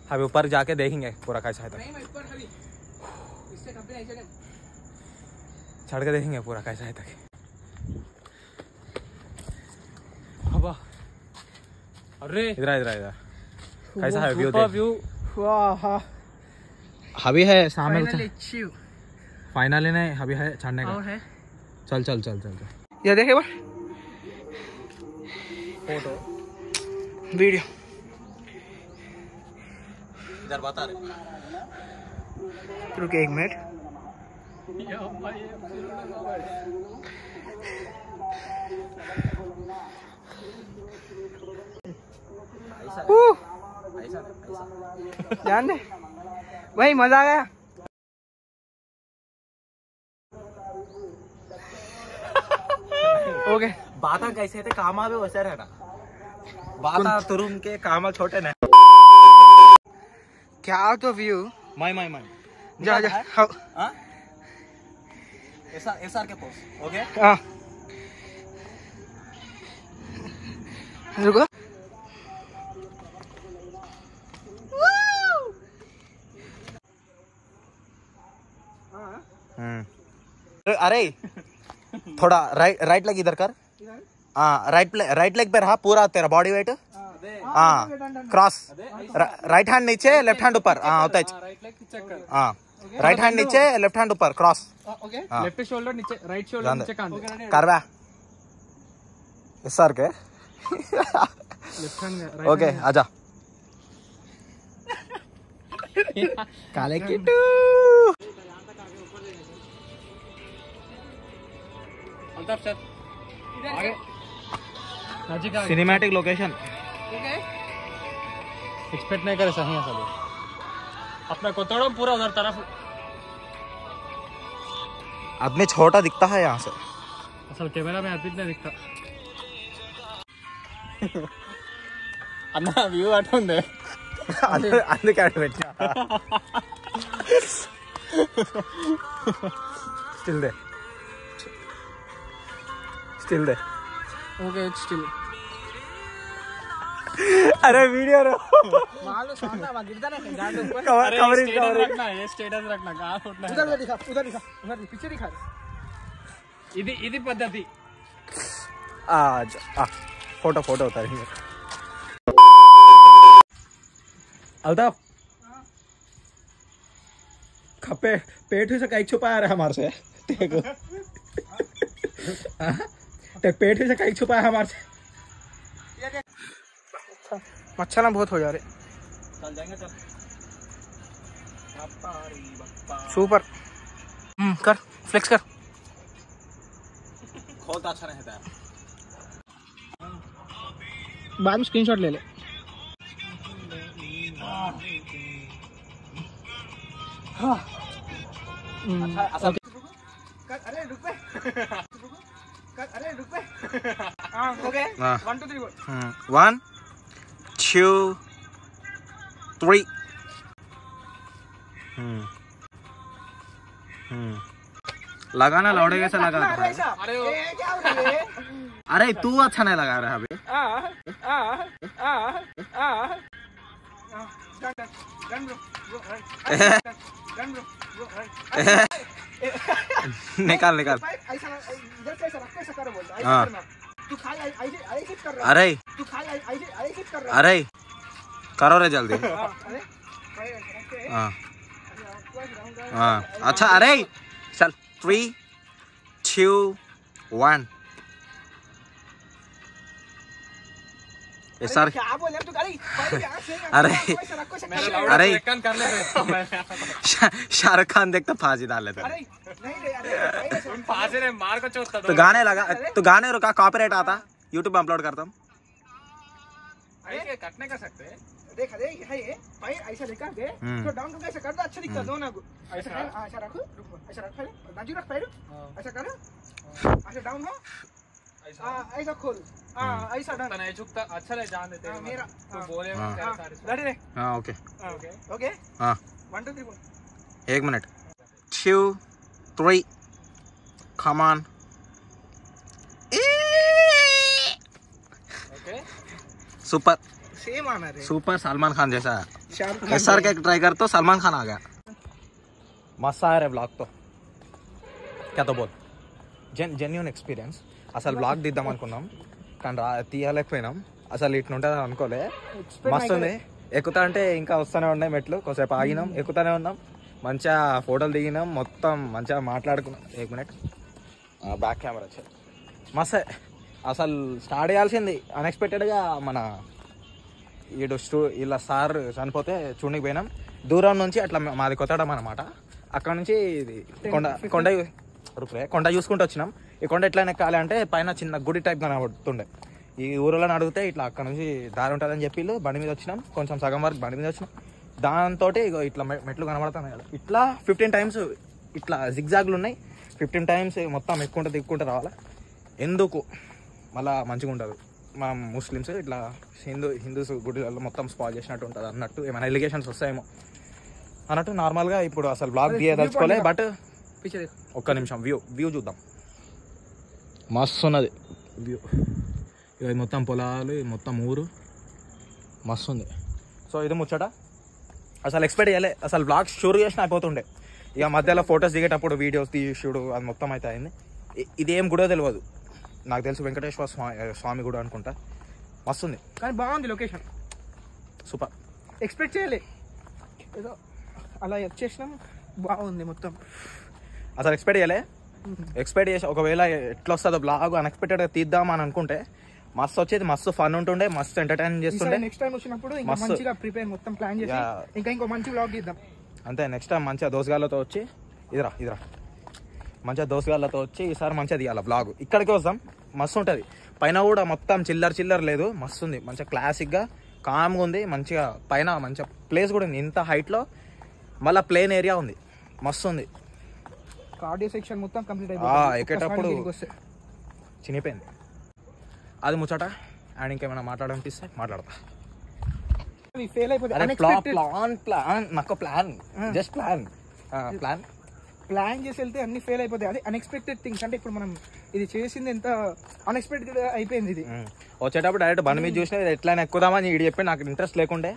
अभी ऊपर जाके देखेंगे पूरा कैसा है, चढ़ के देखेंगे पूरा कैसा है तक। अरे इधर इधर कैसा है व्यू? अभी है सामने, फाइनली नहीं अभी है चढ़ने का। चल चल चल चल ये देखे बार फोटो वीडियो इधर बता रहे। रुके 1 मिनट। ध्यान दे भाई, मजा आ गया। ओके बाता कैसे थे कामा भी वैसे रहना, बाता तुरुम के कामा छोटे ना। क्या आउट ऑफ व्यू। माय जा जा। हां ऐसा के पोज। ओके हां रुको। अरे थोड़ा राइट लेग इधर कर। हाँ राइट लेग पे रहा पूरा तेरा बॉडी वेट। हाँ क्रॉस, राइट हैंड नीचे लेफ्ट हैंड ऊपर। हाँ होता है। हाँ राइट हैंड नीचे लेफ्ट हैंड ऊपर क्रॉस। लेफ्ट शोल्डर नीचे, राइट शोल्डर नीचे कांधे करवा सर के। Left hand. ओके आजा। काले किट्टू सिनेमैटिक लोकेशन एक्सपेक्ट नहीं करे सही है सब। अपना कोतड़ो पूरा उधर तरफ। आदमी छोटा दिखता है यहाँ से, असल कैमरा में आदमी नहीं दिखता। अन्ना व्यू आटुंदे అందుకే అటు పెట్టా. Still there. Okay, it's still. अरे वीडियो रो मालो सामने वहां गिरता ना गाड़ी ऊपर। कवरेज रखना, ये स्टेटस रखना, कहां उठना है। उधर दिखा, उधर पीछे दिखा। इदी पद्धति आज फोटो उतारेंगे। अल्ताफ खपे पेट से कहीं छुपाया रहा हमारे से। देखो ते पेट से कहीं छुपाया हमारे से। मच्छर ना बहुत हो जा रहे। चल जाएंगे चल। सुपर कर फ्लेक्स कर। बहुत अच्छा रहता है। बाद में स्क्रीनशॉट ले ले। हाँ अच्छा अरे रुक पे। अरे रुक पे। हाँ ओके 1 2 3 4 1 2 3 लगाना लौड़े कैसे लगा रहा है? अरे क्या हो रहा है? अरे तू अच्छा नहीं लगा रहा है अभी। निकाल अरे अरे करो रे जल्दी। हाँ अच्छा अरे चल 3 2 1 सर क्या बोले तू? अरे शाहरुख खान देखता फांसी डाल लेता। मार को चोटता तो गाने लगा, तो गाने रुका, कॉपीराइट आता, यूट्यूब में अपलोड करता हूँ। कटने कर सकते हैं। देख है ये पैर ऐसा लेकर के तो डाउन करके ऐसा कर दो, अच्छा दिखता दोनों को। ऐसा ऐसा रखो, ऐसा रख पैर, बाजू रख पैर, ऐसा करो, ऐसा डाउन हो, ऐसा खोल, ऐसा डाउन नहीं झुकता। अच्छा ले जान देते हैं मेरा तो बोले रेडी रे। हां ओके ओके हां 1 2 3 4 1 minute 2 3 come on super same आना रे सुपर सलमान खान जैसा शाहरुख SR के ट्राई कर तो सलमान खान आ गया मस्त आया रे ब्लॉग तो क्या तो बोल జెన్యూన్ ఎక్స్పీరియన్స్ అసలు బ్లాగ్ తీద్దాం అనుకున్నాం కానీ తీయలేకపోయినాం అసలు ఇట్లుంటుంది అనుకోలే మస్తు ఉంది ఎక్కుతా అంటే ఇంకా వస్తూనే ఉన్నాయి మెట్లు కొంచెంసేపు ఆగినాం ఎక్కుతానే ఉన్నాం మంచిగా ఫోటోలు దిగినాం మొత్తం మంచిగా మాట్లాడుకున్నాం 1 మినిట్ బ్యాక్ కెమెరా వచ్చాయి మస్తు అసలు స్టార్ట్ చేయాల్సింది అన్ఎక్స్పెక్టెడ్గా మన ఇలా సార్ చనిపోతే చూడనికి పోయినాం దూరం నుంచి అట్లా మాది కొత్తడం అనమాట అక్కడ నుంచి ఇది కొండ చూసుకుంటూ వచ్చినాం ఈ కొండ ఎట్లా ఎక్కాలి అంటే పైన చిన్న గుడి టైప్ కనబడుతుండే ఈ ఊరిలో అడిగితే ఇట్లా అక్కడ నుంచి దారి ఉంటుందని చెప్పి బండి మీద వచ్చినాం కొంచెం సగం వరకు బండి మీద వచ్చినాం దాంతో ఇట్లా మెట్లు కనబడుతున్నాయి కదా ఇట్లా 15 టైమ్స్ ఇట్లా జిగ్జాగ్లు ఉన్నాయి 15 టైమ్స్ మొత్తం ఎక్కుంటే దిక్కుంటే రావాలి ఎందుకు మళ్ళీ మంచిగా ఉంటుంది మనం ముస్లిమ్స్ ఇట్లా హిందూస్ గుడిలలో మొత్తం స్పాల్ చేసినట్టు ఉంటుంది అన్నట్టు ఏమైనా ఎలిగేషన్స్ వస్తాయేమో అన్నట్టు నార్మల్గా ఇప్పుడు అసలు బ్లాగ్ తీయదలుచుకోలే బట్ ఒక్క నిమిషం వ్యూ చూద్దాం మస్తు ఉన్నది వ్యూ ఇది మొత్తం పొలాలు మొత్తం ఊరు మస్తు ఉంది సో ఇది ముచ్చట అసలు ఎక్స్పెక్ట్ చేయలే అసలు బ్లాగ్స్ షూర్ చేసిన అయిపోతుండే ఇక మధ్యలో ఫొటోస్ దిగేటప్పుడు వీడియోస్ తీసుడు అది మొత్తం అయితే అయింది ఇది ఏం గుడో తెలియదు నాకు తెలుసు వెంకటేశ్వర స్వామి గుడి అనుకుంటా మస్తుంది కానీ బాగుంది లొకేషన్ సూపర్ ఎక్స్పెక్ట్ చేయలే ఏదో అలా వచ్చేసినాం బాగుంది మొత్తం అసలు ఎక్స్పెక్ట్ చేసి ఒకవేళ ఎట్లా వస్తుందో బ్లాగ్ అన్ఎక్స్పెక్టెడ్గా తీద్దాం అని అనుకుంటే మస్తు వచ్చేది మస్తు ఫన్ ఉంటుండే మస్తు ఎంటర్టైన్ చేస్తుండే నెక్స్ట్ టైం వచ్చినప్పుడు ఇంకా మంచిగా ప్రిపేర్ మొత్తం ప్లాన్ చేసి ఇంకా ఇంకో మంచి బ్లాగ్ తీద్దాం అంతే నెక్స్ట్ టైం మంచిగా దోసగాళ్ళతో వచ్చి ఇదిరా మంచిగా దోసగాళ్ళతో వచ్చి ఈసారి మంచిగా తీయాలి బ్లాగ్ ఇక్కడికి వస్తాం మస్తు ఉంటుంది పైన కూడా మొత్తం చిల్లర లేదు మస్తు ఉంది మంచిగా క్లాసిక్గా కామ్గా ఉంది మంచిగా పైన మంచిగా ప్లేస్ కూడా ఉంది ఇంత హైట్లో మళ్ళీ ప్లేన్ ఏరియా ఉంది మస్తు ఉంది కార్డియో సెక్షన్ మొత్తం కంప్లీట్ అయిపోయింది ఎక్కేటప్పుడు చినిపోయింది అది ముచ్చట అండ్ ఇంకేమైనా మాట్లాడాలనిపిస్తే మాట్లాడతా ఫెయిల్ అయిపోతుంది నాకు ప్లాన్ జస్ట్ ప్లాన్ చేసి వెళ్తే అన్ని ఫెయిల్ అయిపోతాయి అది అన్ఎక్స్పెక్టెడ్ థింగ్స్ అంటే ఇప్పుడు మనం ఇది చేసింది ఎంత అన్ఎక్స్పెక్టెడ్ అయిపోయింది ఇది వచ్చేటప్పుడు డైరెక్ట్ బండి మీద చూసినా ఎట్లయినా ఎక్కుదామని ఈడు చెప్పి నాకు ఇంట్రెస్ట్ లేకుండే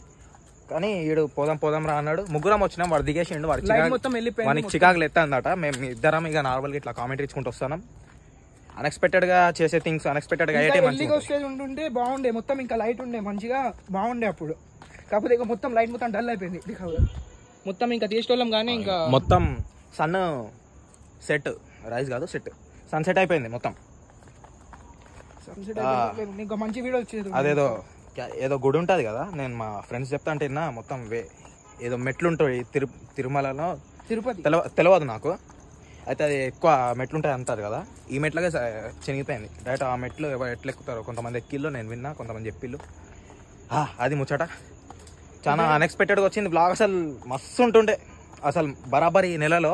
కానీ ఈడు పోదాం రా అన్నాడు ముగ్గురం వచ్చినాం వాడు దిగేసిండు వాడికి చికాకులు ఎత్తాందట మేము ఇద్దరం ఇక నార్మల్గా ఇట్లా కామెంట్ ఇచ్చుకుంటూ వస్తున్నాం అన్ఎక్స్పెక్టెడ్ గా చేసే థింగ్స్ అన్ఎక్స్పెక్టెడ్ గా ఉంటుండే బాగుండే మొత్తం ఇంకా లైట్ ఉండే మంచిగా బాగుండే అప్పుడు కాకపోతే ఇక మొత్తం లైట్ మొత్తం డల్ అయిపోయింది మొత్తం ఇంకా తీసుకోలేం కానీ ఇంకా మొత్తం సన్ సెట్ రైజ్ కాదు సన్సెట్ అయిపోయింది మొత్తం ఇంకా మంచి వీడియో వచ్చేది ఏదో గుడి ఉంటుంది కదా నేను మా ఫ్రెండ్స్ చెప్తా అంటే మొత్తం ఏదో మెట్లుంటాయి తిరుమలలో తిరుపతి తెలియదు నాకు అయితే అది ఎక్కువ మెట్లుంటాయి అంటారు కదా ఈ మెట్లగా చినిగిపోయింది డైరెక్ట్ ఆ మెట్లు ఎట్లా ఎక్కుతారో కొంతమంది ఎక్కిళ్ళు నేను విన్నా కొంతమంది చెప్పిళ్ళు అది ముచ్చట చాలా అన్ఎక్స్పెక్టెడ్గా వచ్చింది బ్లాగ్ అసలు మస్తు ఉంటుండే అసలు బరాబర్ ఈ నెలలో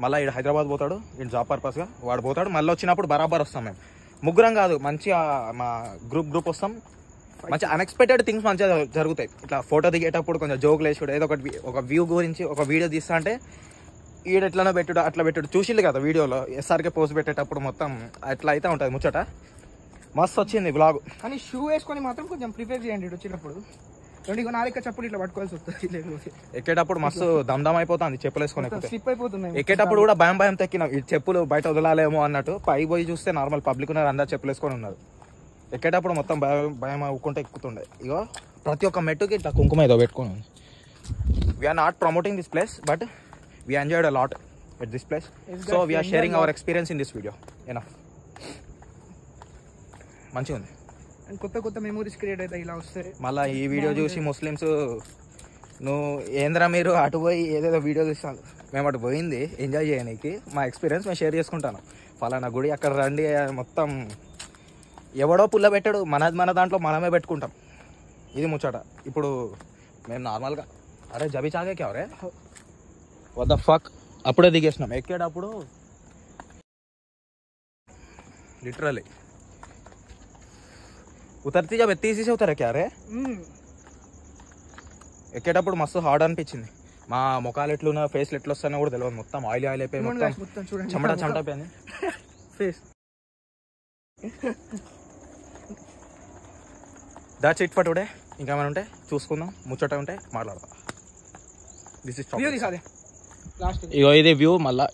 మళ్ళీ ఈడు హైదరాబాద్ పోతాడు ఈడు జాబ్ పర్పస్గా వాడు పోతాడు మళ్ళీ వచ్చినప్పుడు బరాబర్ వస్తాం మేము ముగ్గురం కాదు మంచిగా మా గ్రూప్ వస్తాం మంచి అన్ఎక్స్పెక్టెడ్ థింగ్స్ మంచిగా జరుగుతాయి ఇట్లా ఫోటో దిగేటప్పుడు కొంచెం జోకులు వేసుడు ఏదో ఒక వ్యూ గురించి ఒక వీడియో తీస్తా అంటే ఈడ ఎట్లనో పెట్టుడు అట్లా పెట్టుడు చూసిల్లు కదా వీడియోలో ఎస్ఆర్కే పోస్ట్ పెట్టేటప్పుడు మొత్తం అట్లా అయితే ఉంటుంది ముచ్చట మస్తు వచ్చింది బ్లాగ్ కానీ షూ వేసుకొని మాత్రం కొంచెం ప్రిపేర్ చేయండి వచ్చేటప్పుడు నాలుగు చెప్పులు ఇట్లా పట్టుకోవాల్సి వస్తుంది ఎక్కేటప్పుడు మస్తు దమ్దమ్ అయిపోతుంది చెప్పులు వేసుకొని స్లిప్ అయిపోతున్నాయి ఎక్కేటప్పుడు కూడా భయం తెక్కినాం ఈ చెప్పులు బయట వదలాలేమో అన్నట్టు పై పోయి చూస్తే నార్మల్ పబ్లిక్ ఉన్నారు అందరు చెప్పులు వేసుకొని ఉన్నారు ఎక్కేటప్పుడు మొత్తం భయం అవ్వకుంటే ఎక్కుతుండే ఇగో ప్రతి ఒక్క మెట్టుకి ఇట్లా కుంకుమ ఏదో పెట్టుకున్నాం we are not promoting this place but we enjoyed a lot at this place so we are sharing our experience in this video enough మంచిగా ఉంది అండ్ కొత్త మెమోరీస్ క్రియేట్ అవుతాయి ఇలా వస్తే మళ్ళీ ఈ వీడియో చూసి ముస్లిమ్స్ నువ్వు ఏంద్రా మీరు అటు పోయి ఏదేదో వీడియో చూస్తాను మేము అటు పోయింది ఎంజాయ్ చేయడానికి మా ఎక్స్పీరియన్స్ మేము షేర్ చేసుకుంటాను ఫలానా గుడి అక్కడ రండి మొత్తం ఎవడో పుల్ల పెట్టాడు మన దాంట్లో మనమే పెట్టుకుంటాం ఇది ముచ్చట ఇప్పుడు మేము నార్మల్గా అరే Zabi Chagai క్యావరే what the fuck అప్పుడే దిగేసినాం ఎక్కేటప్పుడు లిటరలీ ఉతర్తి జబ్ ఎత్తేసి ఉతారా క్యా రే ఎక్కేటప్పుడు మస్తు హార్డ్ అనిపించింది మా ముఖాలు ఎట్లున్నా ఫేస్లు ఎట్లా వస్తాయో కూడా తెలియదు మొత్తం ఆయిల్ అయిపోయి మొత్తం చెమట అయిపోయింది face that's it for today. ఇంకా ఏమైనా ఉంటే చూసుకుందాం, ముచ్చట ఉంటే మాట్లాడదాం. దిస్ ఇస్ వ్యూ తీసాదే లాస్ట్ ఇగో ఇదే వ్యూ మళ్ళీ.